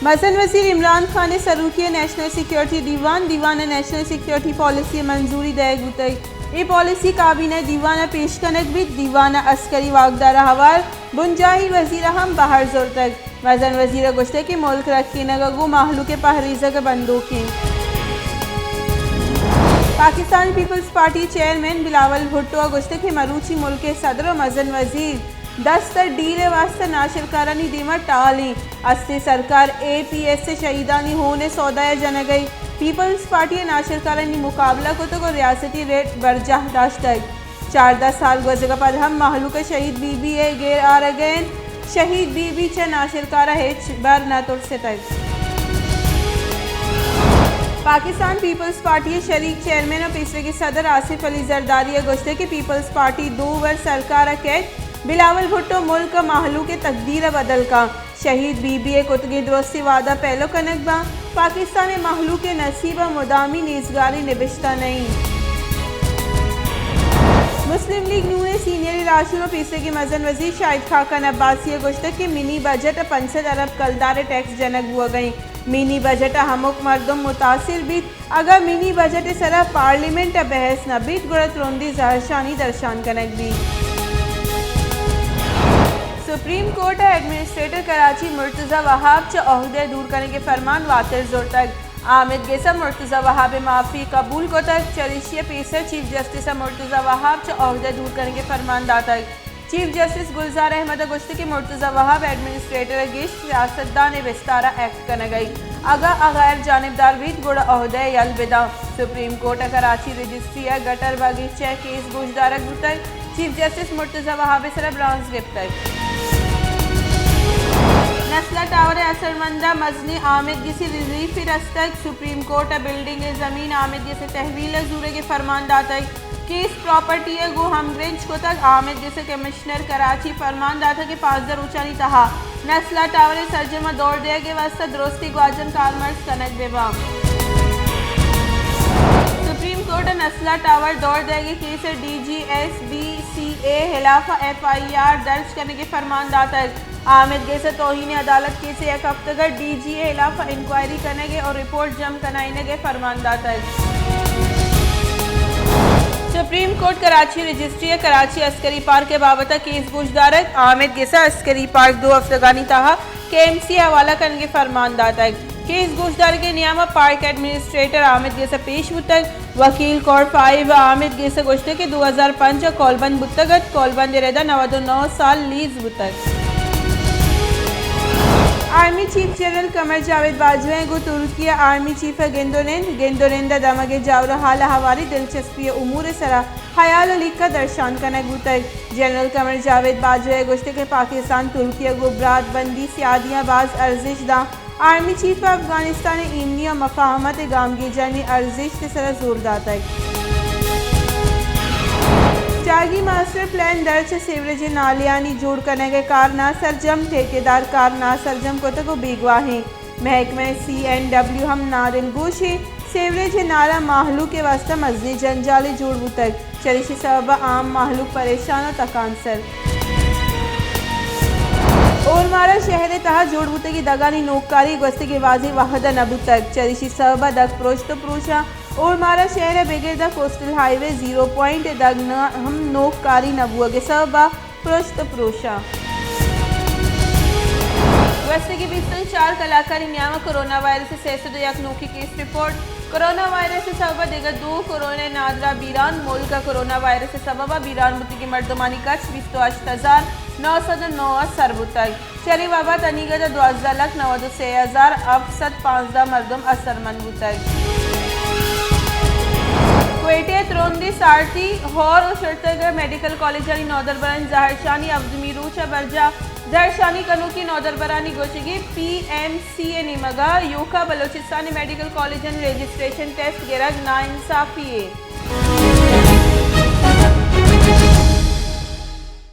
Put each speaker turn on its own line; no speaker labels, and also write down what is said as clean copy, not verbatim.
मसन वजीर इमरान खान ने सरू किया नेशनल सिक्योरिटी दीवान नेशनल सिक्योरिटी पॉलिसी मंजूरी दे गुतई ये पॉलिसी काबीना दीवाना पेश कनक भी दीवाना अस्करी वागदार हवार बुंजाही वजीर हम बाहर जोर तक वजन वजीर गुश्ते के मुल्क रखी नगू माहलू के पहरीजा के बंदूकें। Pakistan Peoples Party chairman Bilawal Bhutto गुश्ते के मरूची मुल्क के सदर मजन वजीर दस्तर डीले वास्ते नाशिरकारानी दीमा टाली अस्ती सरकार APS से शहीदानी होने सौदाया जन गई पीपल्स पार्टी नाशिरकारानी मुकाबला को तो रियासती रेट बरजाह दाश्त 4-10 साल गुजर पर हम माहलू का शहीद बीबी ए गैर आ रगैन शहीद बीबी च नाशिरकारा हेच बार न तुर से तक। पाकिस्तान पीपल्स पार्टी शरीक चेयरमैन और पीसरे के सदर आसिफ अली जरदारी गुश्ते की पीपल्स पार्टी 2 वर्ष सरकार कैद बिलावल भुट्टो मुल्क का माहलू के तकदीर बदल का शहीद बीबी कुतगी दोस्ती वादा पहलो कनकबा पाकिस्तान माहलू के नसीब मुदामी नीजगारी निबिश्ता नहीं। मुस्लिम लीग नून ने सीनियर राशि में पीछे के मजन वजीर शाहिद खाकन अब्बासी गुश्तक के मिनी बजट 65 अरब कलदार टैक्स जनक हुआ गई मिनी बजट हमुक मरदम मुतासिर बीत अगर मिनी बजट सरा पार्लियामेंट बहस न बीत गुरत रोंदी जहरशानी दर्शान कनक भी। Supreme court administrator Karachi Murtaza Wahab च ओहदे दूर करने के फरमान वातिर जोर तक आमिद गेसा मुर्तज़ा वहाब माफ़ी कबूल को तक चरिशिया पेसर चीफ जस्टिस मुर्तज़ा वहाब च ओहदे दूर करने के फरमान दातक चीफ जस्टिस गुलजार अहमद गुश्ती के मुर्तज़ा वहाब एडमिनिस्ट्रेटर गिश सियासतदान विस्तारा एक्ट करने गई अगा गैर जानबदार बीत गुड़ ओहदे यलविदा supreme court Karachi registry gutter बागीचा केस गुजदारक गुतक चीफ जस्टिस मुर्तज़ा वहाब सर ब्रांस गिफ्ट नस्ला टावर असरमंदा मजनी आमिद किसी रिलीफ रस्तक सुप्रीम कोर्ट बिल्डिंग ज़मीन आमिद जैसे तहवील जूरे के फरमान दाता केस प्रॉपर्टी गो हमग्रेंज को तक आमिद जैसे कमिश्नर कराची फरमान दाता के 5,000 ऊंचानी तहा नस्ला टावर सरजमा दौड़ दिया के वास्ते दुरुस्ती ग्वाजन कालमर्स कनक बेबा सुप्रीम कोर्ट नस्ला टावर दौड़ देगी केस DGSBCA खिलाफ FIR दर्ज करने के फरमान दाता आमिद गेसे तौहीन अदालत केस एक हफ्ते का DGA खिलाफ इंक्वायरी करने के और रिपोर्ट जम कराने के फरमान दाता supreme court Karachi registry Karachi Askari park के बाबत केस गुजदारक आमिद गेसा अस्करी पार्क 2 हफ्तगानी तहा KMC हवाला करने के फरमान दाता केस गुजदार के नियाम पार्क एडमिनिस्ट्रेटर आमिद गेसा पेश बुतक वकील कोर्ट 5 आमिद गेसा गुश्ते के 2005 कौलबंद बुतगत कौलबंद रेदा 99 साल lease बुतक। Army chief general Qamar Javed Bajwa गो तुर्की आर्मी चीफ गेंदोनेंदा दमगे जावर हाल हवारी दिलचस्पी उमूर सरा हयाल अली का दर्शान कनक गुतक जनरल कमर जावेद बाजवा गुश्ते के पाकिस्तान तुर्की गो ब्रात बंदी सियादियाँ बाज अर्जिश दा आर्मी चीफ अफगानिस्तान इमनी और मफाहमत गामगी जंगी अर्जिश के सरा जोर दाता है जागी मास्टर प्लान दर्ज सेवरेज नालियानी जोड़ करने के कार ना सरजम ठेकेदार कार ना सरजम को तक बेगवाहें महकमे CNW हम नादिल गोशे सेवरेज नाला माहलू के वास्ते मजनी जंजाली जोड़ तक चरिश सबब आम माहलू परेशान और तकानसर और मारा शहर तहा जोड़ बुते की दगानी नोककारी गस्ते के वाजी वाहदा नबू तक चरिशी सबब दक प्रोश तो प्रोशा और मारा शहर बेगिर द कोस्टल हाईवे 0 पॉइंट दगना हम नोककारी नबुआ के सबब प्रोश तो प्रोशा वस्ते के बीच 4 कलाकारी नियामक कोरोना वायरस से 601 Noki case report corona virus से सबब देगा 2 कोरोना नादरा बीरान मुल्क का कोरोना वायरस से सबब बीरान बुती की मर्दमानी कच 28,909 सरबुतक शरी बाबा तनीगद 12,93,000 अब 7,5 मर्दम असरमंद बुतक क्वेटे त्रोंदी सारती हौर और शर्तगर मेडिकल कॉलेज यानी नौदरबरान जहरशानी अब्दुमीरूचा बरजा जहरशानी कनूकी नौदरबरानी गोशगी PMCA निमगा योका बलोचिस्तानी मेडिकल कॉलेज यानी रजिस्ट्रेशन टेस्ट गिरग नाइंसाफी